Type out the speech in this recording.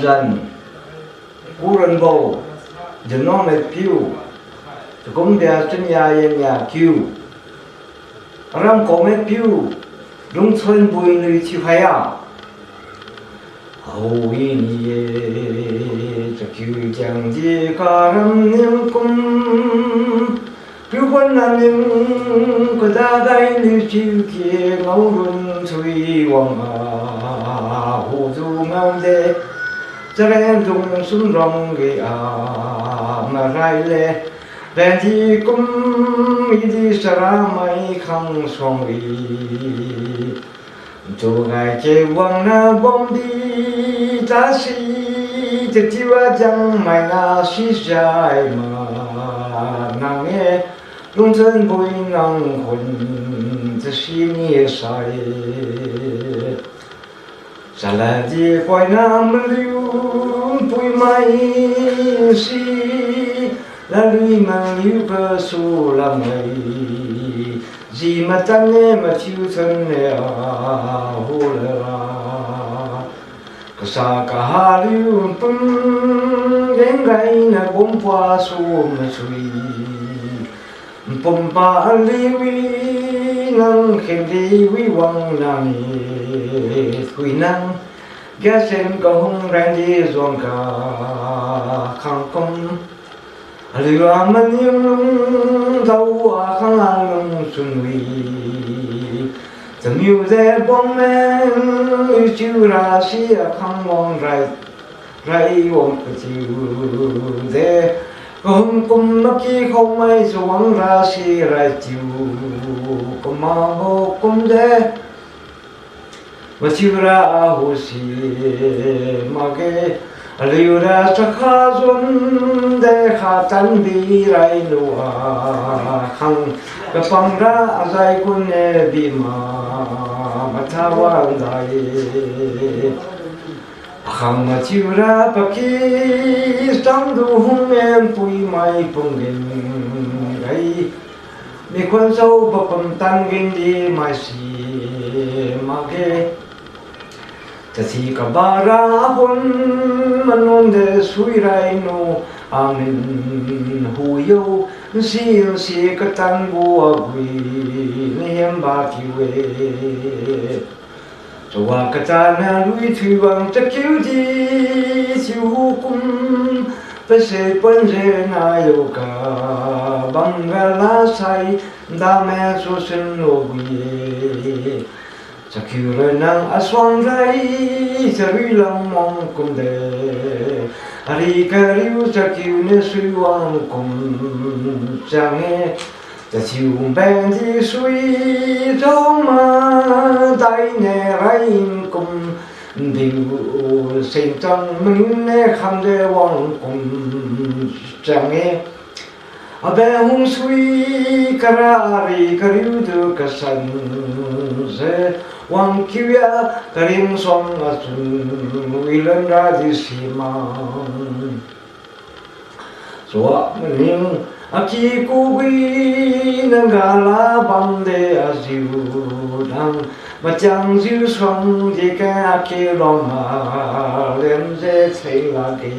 dần cú rần bầu giờ nó mệt phiêu cũng để chân nhà kêu ram có mệt phiêu đúng xuân bùi nơi chịu hay à hầu yên cho kêu chẳng gì cả ram niệm cung phiêu quân nam nhưng có ta đây nơi chịu kia ngâu luân suy hoàng hồ du ngâu đê cho nên dùng súng rong gây mà rai lệ đèn thì cũng đi sara mai khăng song đi cho ngày chơi quăng na bom đi ta si chỉ chiwa chẳng mai na si dài mà nàng nghe lung chân vui nàng hồn chỉ si nghe sai sa la di quay nam lưu bụi mai si la lui mang lưu cơ su làm mày gì mà tan nghe mà chiu thân nè hồ la cả sa cả hà lưu pum đến gai na bom qua su mà suy bom pa lưu nang khen đi quý quang nam quy năng ghé xem cầu hung rèn đi ruộng cả khang công lừa mình nhưng đâu khang lung xuân huy tầm yêu dễ bom men chiu ra xí khang mong rai ôm chiu dễ không cùng nó kia không ai xuống ra xí rai chiu cùng mà vô cùng dễ mà chiu ra hồ si mà cái liu ra chắc khá dùn để khá chân đi rai nụ khăng cái phong ra dài quân nè đi mà tha vang dài khăng mà chiu ra bạc kia trong du hung em bụi mai bông đêm gay mi quan sâu bậc bầm tan kinh đi mai si mà cái ta si cả ba ra hôn man nong de suy rai no amen hu yo si ka tan bua bui niệm ba ti we cho wa ka ta na lui thu wang ta kiu di siu kum ta se pon je na yo ka bang la sai da me so sen no bui cha kiu re nang a swang rai cha ri lang mong kum de ari ka riu cha kiu ne sui wang kum cha nghe cha chiu ben di sui trong ma dai ne rai kum diu sinh trong mình ne kham de wang kum cha nghe abe hung sui karari kariu du kasan se wang kiya karim song asun wilan ra di simang so mening aki kubi nangala bande aziu dang macang ziu song di ka aki roma lem je thei la ge